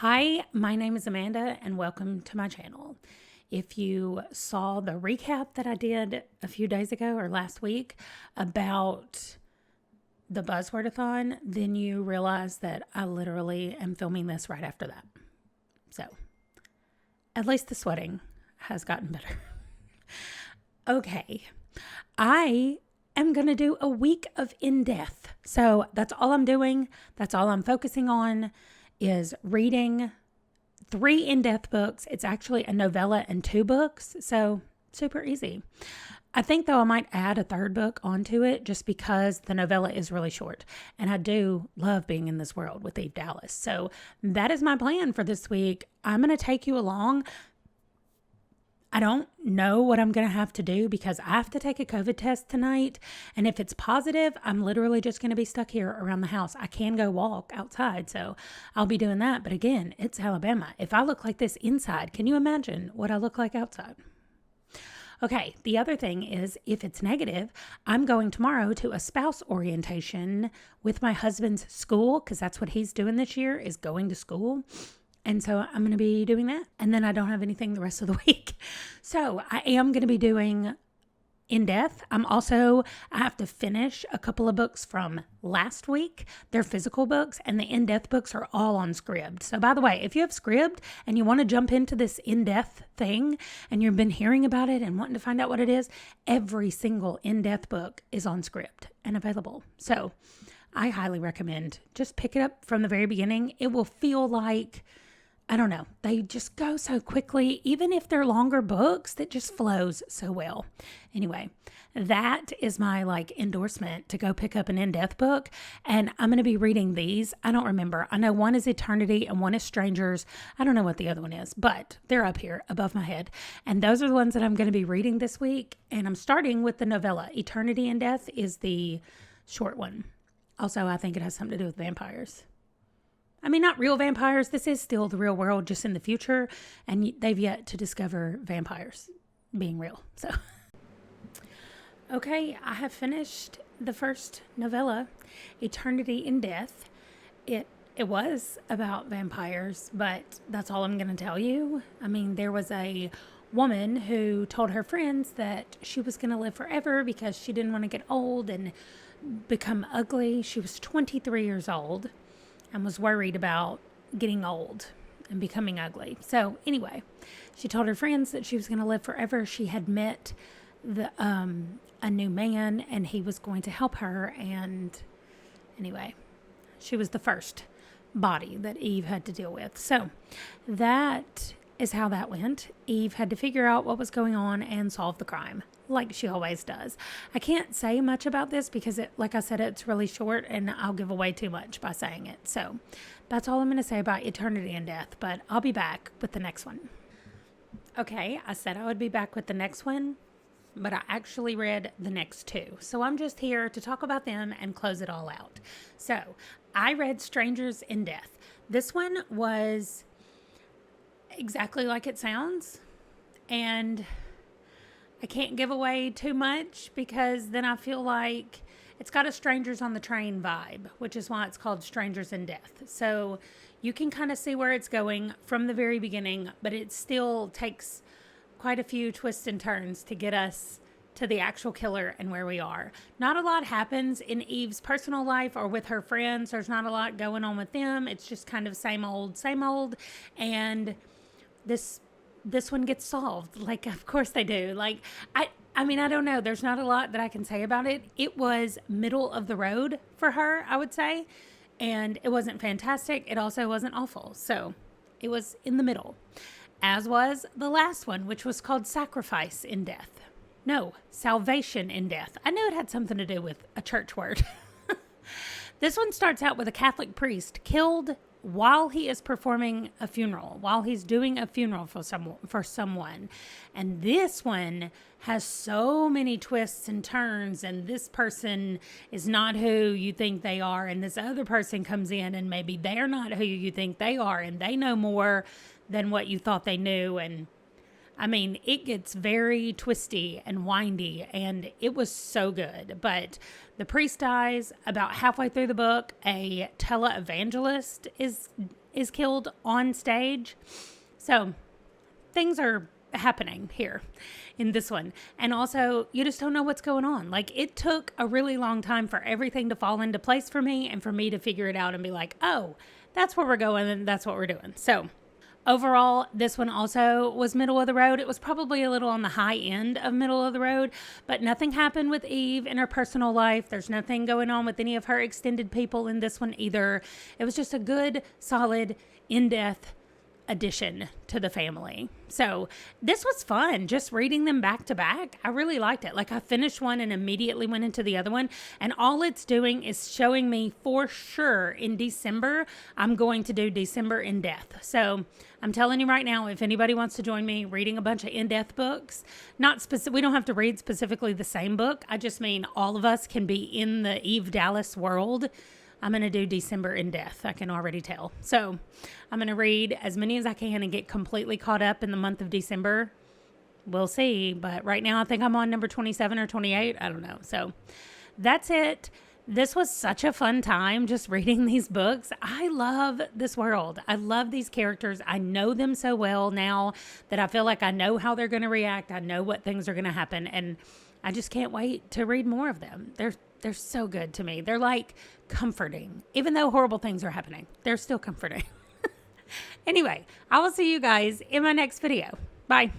Hi, my name is Amanda and welcome to my channel. If you saw the recap that I did a few days ago or last week about the Buzzwordathon, then you realize that I literally am filming this right after that. So, at least the sweating has gotten better. Okay, I am going to do a week of in-depth. So that's all I'm doing. That's all I'm focusing on is reading 3 in-depth books. It's actually a novella and 2 books, so super easy. I think, though, I might add a 3rd book onto it just because the novella is really short. And I do love being in this world with Eve Dallas. So that is my plan for this week. I'm going to take you along. I don't know what I'm going to have to do because I have to take a COVID test tonight. And if it's positive, I'm literally just going to be stuck here around the house. I can go walk outside, so I'll be doing that. But again, it's Alabama. If I look like this inside, can you imagine what I look like outside? Okay, the other thing is if it's negative, I'm going tomorrow to a spouse orientation with my husband's school because that's what he's doing this year is going to school. And so I'm going to be doing that. And then I don't have anything the rest of the week. So I am going to be doing in-depth. I have to finish a couple of books from last week. They're physical books and the in-depth books are all on Scribd. So by the way, if you have Scribd and you want to jump into this in-depth thing and you've been hearing about it and wanting to find out what it is, every single in-depth book is on Scribd and available. So I highly recommend just pick it up from the very beginning. It will feel like, I don't know, they just go so quickly. Even if they're longer books, that just flows so well. Anyway, that is my endorsement to go pick up an in-depth book. And I'm going to be reading these. I don't remember. I know one is Eternity and one is Strangers. I don't know what the other one is, but they're up here above my head. And those are the ones that I'm going to be reading this week. And I'm starting with the novella. Eternity and Death is the short one. Also, I think it has something to do with vampires. I mean, not real vampires. This is still the real world, just in the future. And they've yet to discover vampires being real. So, okay, I have finished the first novella, Eternity in Death. It was about vampires, but that's all I'm going to tell you. I mean, there was a woman who told her friends that she was going to live forever because she didn't want to get old and become ugly. She was 23 years old. And was worried about getting old and becoming ugly. So anyway, she told her friends that she was going to live forever. She had met a new man and he was going to help her. And anyway, she was the first body that Eve had to deal with. So that is how that went. Eve had to figure out what was going on and solve the crime, like she always does. I can't say much about this because like I said, it's really short and I'll give away too much by saying it. So that's all I'm going to say about Eternity and Death, but I'll be back with the next one. Okay, I said I would be back with the next one, but I actually read the next 2. So I'm just here to talk about them and close it all out. So I read Strangers in Death. This one was exactly like it sounds, and I can't give away too much because then I feel like it's got a Strangers on the Train vibe, which is why it's called Strangers in Death. So you can kind of see where it's going from the very beginning, but it still takes quite a few twists and turns to get us to the actual killer and where we are. Not a lot happens in Eve's personal life or with her friends. There's not a lot going on with them. It's just kind of same old. And this one gets solved. Of course they do. I mean, I don't know. There's not a lot that I can say about it. It was middle of the road for her, I would say. And it wasn't fantastic. It also wasn't awful. So it was in the middle. As was the last one, which was called Sacrifice in Death. No, Salvation in Death. I knew it had something to do with a church word. This one starts out with a Catholic priest killed while he is performing a funeral, while he's doing a funeral for someone. And this one has so many twists and turns, and this person is not who you think they are, and this other person comes in and maybe they're not who you think they are, and they know more than what you thought they knew. And I mean, it gets very twisty and windy, and it was so good. But the priest dies about halfway through the book. A televangelist is is killed on stage. So things are happening here in this one. And also, you just don't know what's going on. Like, it took a really long time for everything to fall into place for me and for me to figure it out and be like, oh, that's where we're going and that's what we're doing. So overall, this one also was middle of the road. It was probably a little on the high end of middle of the road, but nothing happened with Eve in her personal life. There's nothing going on with any of her extended people in this one either. It was just a good, solid, in-depth addition to the family. So this was fun, just reading them back to back. I really liked it. Like, I finished one and immediately went into the other one, and all it's doing is showing me for sure in December I'm going to do December in Death. So I'm telling you right now, if anybody wants to join me reading a bunch of in-depth books, we don't have to read specifically the same book. I just mean all of us can be in the Eve Dallas world. I'm going to do December in Death. I can already tell. So I'm going to read as many as I can and get completely caught up in the month of December. We'll see. But right now I think I'm on number 27 or 28. I don't know. So that's it. This was such a fun time just reading these books. I love this world. I love these characters. I know them so well now that I feel like I know how they're going to react. I know what things are going to happen. And I just can't wait to read more of them. They're so good to me. They're like comforting. Even though horrible things are happening, they're still comforting. Anyway, I will see you guys in my next video. Bye.